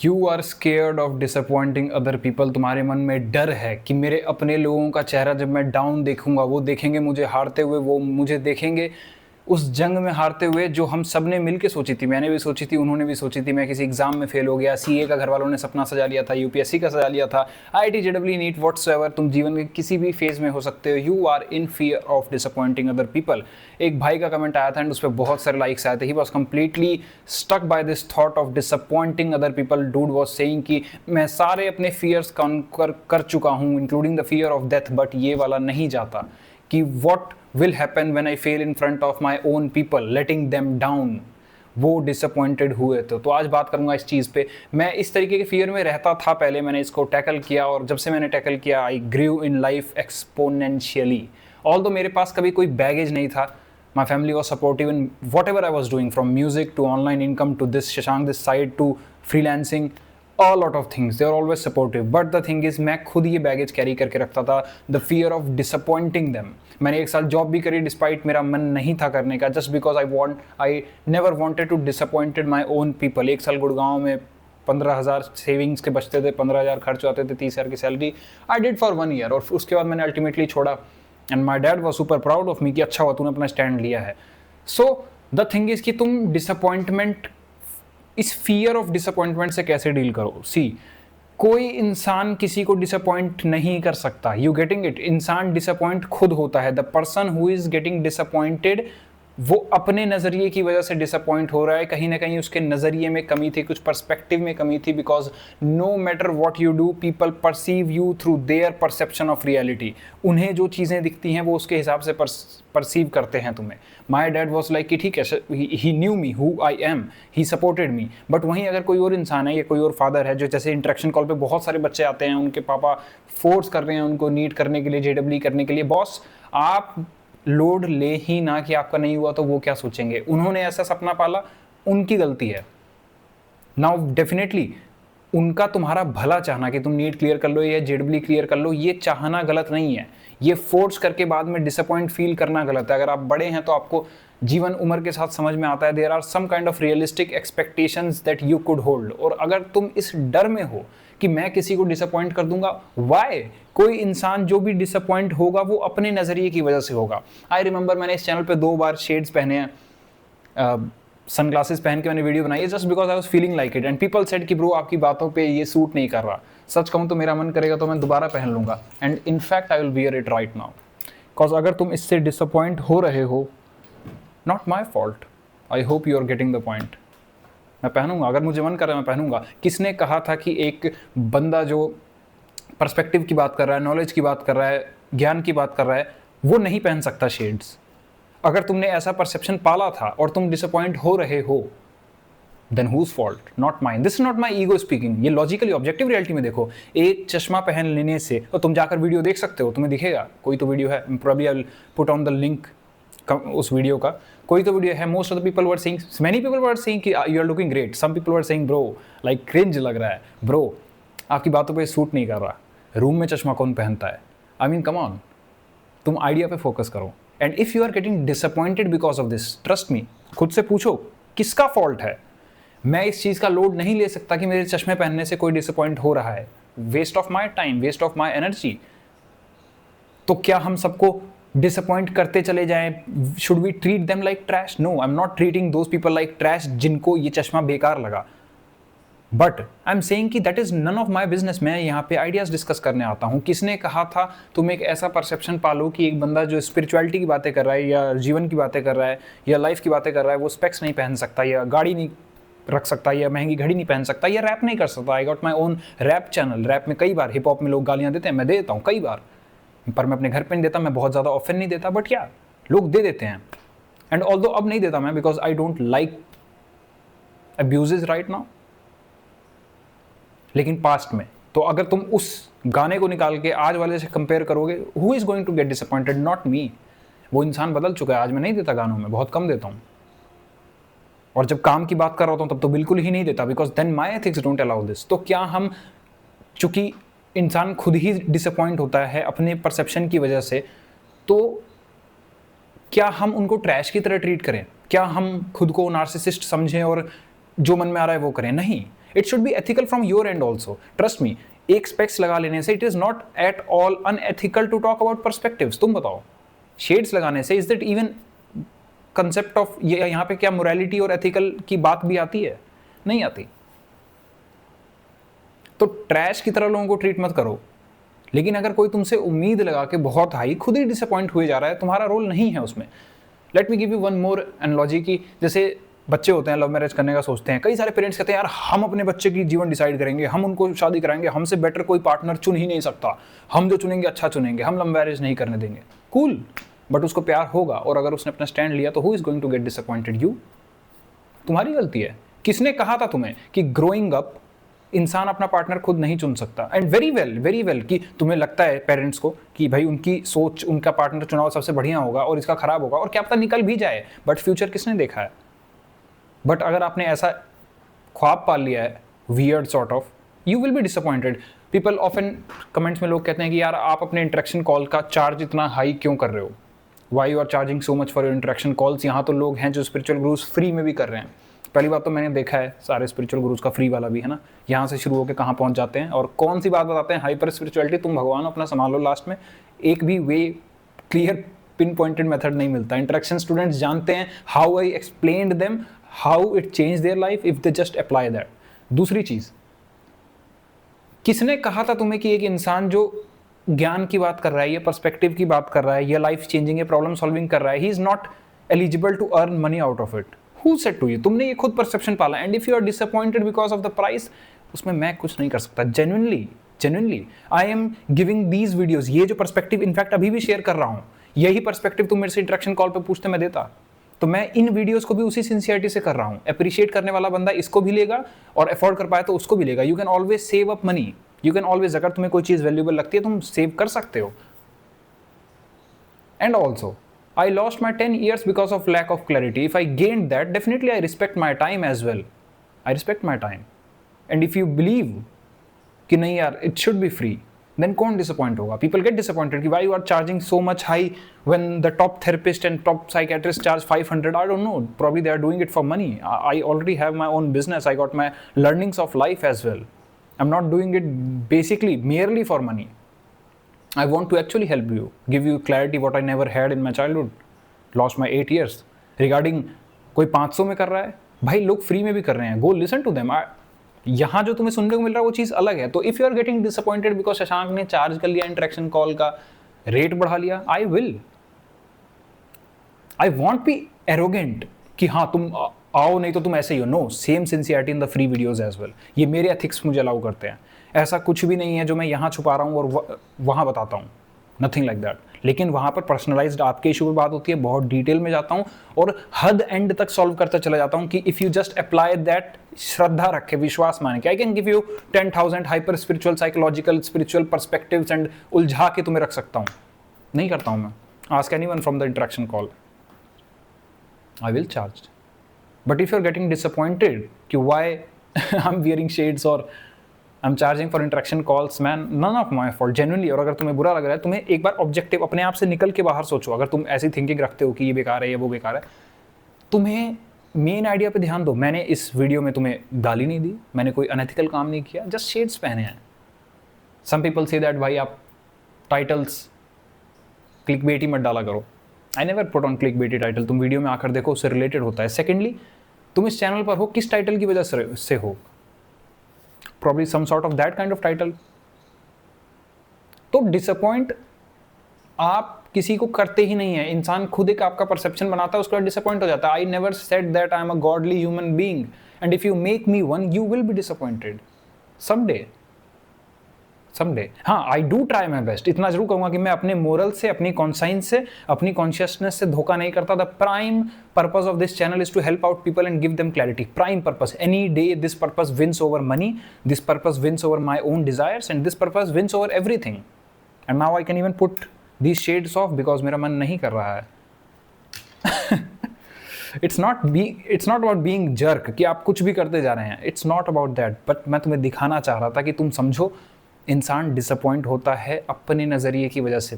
You are scared of disappointing other people. तुम्हारे मन में डर है कि मेरे अपने लोगों का चेहरा जब मैं डाउन देखूंगा, वो देखेंगे मुझे हारते हुए, वो मुझे देखेंगे उस जंग में हारते हुए जो हम सब ने मिल के सोची थी। मैंने भी सोची थी, उन्होंने भी सोची थी। मैं किसी एग्जाम में फेल हो गया, सीए का घर वालों ने सपना सजा लिया था, यूपीएससी का सजा लिया था, आईआईटी जेडब्ल्यू नीट व्हाटसोएवर। तुम जीवन के किसी भी फेज में हो सकते हो। You are in fear of disappointing other people. एक भाई का कमेंट आया था एंड उस पर बहुत सारे लाइक्स आए थे। He was completely stuck by this thought of disappointing other people. Dude was saying कि मैं सारे अपने फियर्स कॉन्कर कर चुका हूँ, including the fear of death, but ये वाला नहीं जाता कि what will happen when I fail in front of my own people, letting them down। वो डिसअपॉइंटेड हुए तो आज बात करूंगा इस चीज़ पे। मैं इस तरीके के फियर में रहता था पहले, मैंने इसको टैकल किया और जब से मैंने टैकल किया I grieve in life exponentially. Although मेरे पास कभी कोई बैगेज नहीं था, my family was supportive in whatever I was doing, from music to online income to this Shashank this side to freelancing, a lot of things they are always supportive, but the thing is मैं खुद ये baggage carry करके रखता था, the fear of disappointing them। मैंने एक साल job भी करी डिस्पाइट मेरा मन नहीं था करने का, just because I never wanted to disappointed my own people। एक साल गुड़गांव में 15,000 सेविंग्स के बचते थे, 15,000 खर्च आते थे, 30,000 की salary. I did for 1 year और उसके बाद मैंने अल्टीमेटली छोड़ा and my dad was super proud of me कि अच्छा हुआ तूने अपना स्टैंड लिया है। सो द थिंग इज कि तुम डिसअपॉइंटमेंट, इस फियर ऑफ डिसअपॉइंटमेंट से कैसे डील करो। सी, कोई इंसान किसी को डिसअपॉइंट नहीं कर सकता। You getting it? इंसान डिसअपॉइंट खुद होता है। The person who is getting disappointed वो अपने नज़रिए की वजह से डिसअपॉइंट हो रहा है। कहीं ना कहीं उसके नज़रिए में कमी थी, कुछ पर्सपेक्टिव में कमी थी, because no matter what you do people perceive you through their perception of reality. उन्हें जो चीज़ें दिखती हैं वो उसके हिसाब से परसीव करते हैं तुम्हें। माई डैड वॉज लाइक कि ठीक है, he knew me who I am, he supported me. But वहीं अगर कोई और इंसान है या कोई और फादर है, जो जैसे इंटरेक्शन कॉल पे बहुत सारे बच्चे आते हैं, उनके पापा फोर्स कर रहे हैं उनको नीट करने के लिए, जेडब्ल्यू करने के लिए, बॉस आप लोड ले ही ना कि आपका नहीं हुआ तो वो क्या सोचेंगे। उन्होंने ऐसा सपना पाला, उनकी गलती है। नाउ डेफिनेटली उनका तुम्हारा भला चाहना कि तुम नीट क्लियर कर लो या जेडब्ल्यू क्लियर कर लो, ये चाहना गलत नहीं है। ये फोर्स करके बाद में डिसअपॉइंट फील करना गलत है। अगर आप बड़े हैं तो आपको जीवन उम्र के साथ समझ में आता है there are some kind of realistic expectations that you could hold. और अगर तुम इस डर में हो कि मैं किसी को डिसअपॉइंट कर दूंगा, वाई? कोई इंसान जो भी डिसअपॉइंट होगा वो अपने नज़रिए की वजह से होगा। आई रिमेंबर मैंने इस चैनल पे 2 बार शेड्स पहने हैं, सनग्लासेस पहन के मैंने वीडियो बनाई है, just because I was feeling like it and people said कि ब्रो आपकी बातों पे ये सूट नहीं कर रहा। सच कहूँ तो मेरा मन करेगा तो मैं दोबारा पहन लूँगा and in fact I will wear it right now. Because अगर तुम इससे डिसअपॉइंट हो रहे हो, not my fault, I hope you are getting the point. मैं पहनूंगा, अगर मुझे मन कर रहा है मैं पहनूंगा। किसने कहा था कि एक बंदा जो पर्सपेक्टिव की बात कर रहा है, नॉलेज की बात कर रहा है, ज्ञान की बात कर रहा है, वो नहीं पहन सकता शेड्स? अगर तुमने ऐसा परसेप्शन पाला था और तुम डिसअपॉइंट हो रहे हो, then whose fault? Not mine. This is not my ego speaking. ये लॉजिकली ऑब्जेक्टिव रियलिटी में देखो, एक चश्मा पहन लेने से, तो तुम जाकर वीडियो देख सकते हो, तुम्हें दिखेगा कोई तो वीडियो है, probably I will put on the link उस वीडियो का, कोई तो वीडियो है। Most of the people were saying, many people were saying कि you are looking great, some people were saying bro like cringe लग रहा है, ब्रो आपकी बातों पे सूट नहीं कर रहा, रूम में चश्मा कौन पहनता है? आई मीन कम ऑन, तुम आइडिया पे फोकस करो। And if you are getting disappointed because of this, trust me, खुद से पूछो किसका फॉल्ट है। मैं इस चीज़ का लोड नहीं ले सकता कि मेरे चश्मे पहनने से कोई डिसअपॉइंट हो रहा है। Waste of my time, waste of my energy. तो क्या हम सबको डिसअपॉइंट करते चले जाएं? Should we treat them like trash? No, I am not treating those people like trash जिनको ये चश्मा बेकार लगा, बट आई एम सेइंग कि that is none of my business. मैं यहाँ पे आइडियाज डिस्कस करने आता हूँ। किसने कहा था तुम एक ऐसा परसेप्शन पालो कि एक बंदा जो स्पिरिचुअलिटी की बातें कर रहा है या जीवन की बातें कर रहा है या लाइफ की बातें कर रहा है, वो स्पेक्स नहीं पहन सकता या गाड़ी नहीं रख सकता या महंगी घड़ी नहीं पहन सकता या रैप नहीं कर सकता? I got my own rap channel. Rap में कई बार, हिप हॉप में लोग गालियाँ देते हैं, मैं दे देता हूँ कई बार, पर मैं अपने घर पे नहीं देता, मैं बहुत ज़्यादा ऑफन नहीं देता, बट क्या लोग दे देते हैं। एंड ऑल्दो अब नहीं देता मैं, because I don't like abuses right now. लेकिन पास्ट में तो अगर तुम उस गाने को निकाल के आज वाले से कंपेयर करोगे, who is going to get disappointed? Not me. वो इंसान बदल चुका है, आज मैं नहीं देता गानों में, बहुत कम देता हूँ। और जब काम की बात कर रहा होता हूँ तब तो बिल्कुल ही नहीं देता, because then my ethics don't allow this. तो क्या हम, चूंकि इंसान खुद ही डिसअपॉइंट होता है अपने परसेप्शन की वजह से, तो क्या हम उनको ट्रैश की तरह ट्रीट करें? क्या हम खुद को नार्सिसिस्ट समझें और जो मन में आ रहा है वो करें? नहीं। It should be ethical from your end also. Trust me, एक स्पेक्स लगा लेने से it is not at all unethical to talk about perspectives. तुम बताओ, शेड्स लगाने से is that even concept of यहाँ पे क्या मोरालिटी और एथिकल की बात भी आती है? नहीं आती. तो ट्रैश की तरह लोगों को ट्रीट मत करो. लेकिन अगर कोई तुमसे उम्मीद लगा के बहुत हाई खुद ही डिसअपॉइंट हुए जा रहा है, तुम्हारा रोल नहीं है उसमें. Let me give you one more analogy की जैसे बच्चे होते हैं, लव मैरिज करने का सोचते हैं. कई सारे पेरेंट्स कहते हैं यार हम अपने बच्चे की जीवन डिसाइड करेंगे, हम उनको शादी कराएंगे, हमसे बेटर कोई पार्टनर चुन ही नहीं सकता, हम जो चुनेंगे अच्छा चुनेंगे, हम लव मैरिज नहीं करने देंगे. कूल, बट उसको प्यार होगा और अगर उसने अपना स्टैंड लिया तो who is going to get disappointed? You. तुम्हारी गलती है. किसने कहा था तुम्हें कि ग्रोइंग अप इंसान अपना पार्टनर खुद नहीं चुन सकता? एंड वेरी वेल कि तुम्हें लगता है पेरेंट्स को कि भाई उनकी सोच, उनका पार्टनर चुनाव सबसे बढ़िया होगा और इसका खराब होगा, और क्या पता निकल भी जाए, बट फ्यूचर किसने देखा है? बट अगर आपने ऐसा ख्वाब पाल लिया है weird sort of, you will be disappointed. People often comments में लोग कहते हैं कि यार आप अपने इंटरेक्शन कॉल का चार्ज इतना हाई क्यों कर रहे हो? Why you are charging so much for your interaction calls? यहाँ तो लोग हैं जो स्पिरिचुअल गुरुज फ्री में भी कर रहे हैं. पहली बात तो मैंने देखा है सारे स्पिरिचुअल गुरुज का फ्री वाला भी है ना, यहाँ से शुरू होकर कहाँ पहुँच जाते हैं और कौन सी बात बताते हैं. हाइपर स्पिरिचुअलिटी, तुम भगवान अपना संभालो. लास्ट में एक भी वे क्लियर पिन पॉइंटेड मेथड नहीं मिलता. इंटरेक्शन स्टूडेंट्स जानते हैं how I explained them, how it change their life if they just apply that. दूसरी चीज, किसने कहा था तुम्हें कि एक इंसान जो ज्ञान की बात कर रहा है, या पर्सपेक्टिव की बात कर रहा है, या लाइफ चेंजिंग या प्रॉब्लम सॉल्विंग कर रहा है, he is not eligible to earn money out of it? Who said to you? तुमने ये खुद परसेप्शन पाला. And if you are disappointed because of the price, उसमें मैं कुछ नहीं कर सकता. Genuinely I am giving these videos. ये जो पर्सपेक्टिव इनफैक्ट अभी भी शेयर कर रहा हूँ, यही पर्सपेक्टिव तुम मेरे से इंटरेक्शन कॉल पे पूछते मैं देता. तो मैं इन वीडियोस को भी उसी सिंसियरिटी से कर रहा हूँ. अप्रिशिएट करने वाला बंदा इसको भी लेगा और अफोर्ड कर पाए तो उसको भी लेगा. You can always save up money. You can always, अगर तुम्हें कोई चीज वैल्यूएबल लगती है तुम सेव कर सकते हो. And also I lost my 10 years because of lack of clarity. If I gained that, definitely I respect my time as well. I respect my time. And if you believe कि नहीं यार it should be free, then कौन disappoint होगा? People get disappointed कि why you are charging so much high when the top therapist and top psychiatrist charge 500. I don't know. Probably they are doing it for money. I already have my own business. I got my learnings of life as well. I'm not doing it basically merely for money. I want to actually help you, give you clarity what I never had in my childhood. Lost my 8 years. Regarding कोई 500 में कर रहा है, भाई लोग free में भी कर रहे हैं. Go listen to them. यहाँ जो तुम्हें सुनने को मिल रहा है वो चीज़ अलग है. तो if you are getting disappointed because Shashank ने चार्ज कर लिया इंटरेक्शन कॉल का, रेट बढ़ा लिया, I won't be arrogant कि हाँ तुम आओ नहीं तो तुम ऐसे ही हो. No, same sincerity in the free videos as well. ये मेरे एथिक्स मुझे अलाउ करते हैं. ऐसा कुछ भी नहीं है जो मैं यहाँ छुपा रहा हूँ और वहाँ बताता हूँ. Nothing like that. लेकिन वहाँ पर पर्सनलाइज्ड आपके इशू पर बात होती है, बहुत डिटेल में जाता हूँ और हद एंड तक सॉल्व करता चला जाता हूँ कि if you just apply that, श्रद्धा रखे, विश्वास माने कि I can give you 10,000 hyper spiritual, psychological, spiritual perspectives and उलझा के तुम्हें रख सकता हूँ. नहीं करता हूँ मैं. Ask anyone from the interaction call, I will charge. But if you're getting disappointed कि why I'm wearing shades or I'm charging for interaction calls, man, none of my fault, genuinely. और अगर तुम्हें बुरा लग रहा है, तुम्हें एक बार ऑब्जेक्टिव अपने आप से निकल के बाहर सोचो. अगर तुम ऐसी थिंकिंग रखते हो कि ये बेकार है या वो बेकार है, तुम्हें मेन आइडिया पे ध्यान दो. मैंने इस वीडियो में तुम्हें गाली नहीं दी, मैंने कोई अनएथिकल काम नहीं किया, जस्ट शेड्स पहने हैं. सम पीपल से दैट भाई आप टाइटल्स क्लिकबेटी मत डाला करो. I never put on clickbaity title. तुम वीडियो में आकर देखो, उससे रिलेटेड होता है. सेकेंडली, तुम इस चैनल पर हो किस टाइटल की वजह से हो? Probably some sort of that kind of title. तो डिसअपॉइंट आप किसी को करते ही नहीं है. इंसान खुद एक आपका परसेप्शन बनाता है, उसके बाद डिसअपॉइंट हो जाता है. I never said that I am a godly human being and if you make me one you will be disappointed someday. हाँ, I do try my best. इतना जरूर कहूँगा कि मैं अपने मोरल से, अपनी कॉन्साइंस से, अपनी कॉन्शियसनेस से धोखा नहीं करता. The prime purpose of this channel is to help out people and give them clarity. Prime purpose. Any day this purpose wins over money, this purpose wins over my own desires and this purpose wins over everything. And now I can even put these shades off because मेरा मन नहीं कर रहा है. It's not about being jerk कि आप कुछ भी करते जा रहे हैं. It's not about that. But मैं तुम्हें दिखाना चाह रहा था कि तुम समझो, इंसान डिसअपॉइंट होता है अपने नजरिए की वजह से.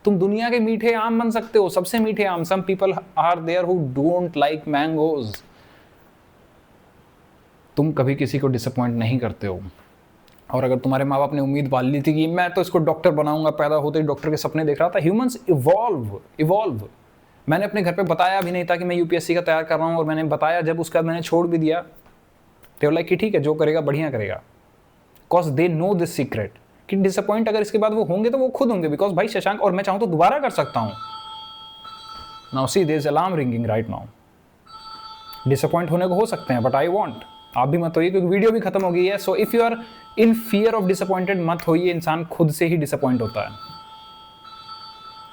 तुम दुनिया के मीठे आम बन सकते हो, सबसे मीठे आम. Some people are there who don't like mangoes. तुम कभी किसी को डिसअपॉइंट नहीं करते हो। और अगर तुम्हारे माँ बाप ने उम्मीद पाल ली थी कि मैं तो इसको डॉक्टर बनाऊंगा, पैदा होते ही डॉक्टर के सपने देख रहा था। Humans evolve. मैंने अपने घर पे बताया भी नहीं था कि मैं यूपीएससी का तैयार कर रहा हूँ, और मैंने बताया जब, उसके बाद मैंने छोड़ भी दिया। तो लाइक कि ठीक है, जो करेगा बढ़िया करेगा, because they know this secret कि डिसअपॉइंट अगर इसके बाद वो होंगे तो वो खुद होंगे। बिकॉज भाई शशांक, और मैं चाहूँ तो दोबारा कर सकता हूँ। Now see there is alarm ringing right now. Disappoint होने को हो सकते हैं, बट आई वांट, आप भी मत होइए, क्योंकि वीडियो भी खत्म हो गई है। So if you are in fear of disappointed, मत होइए। इंसान खुद से ही डिसअपॉइंट होता है।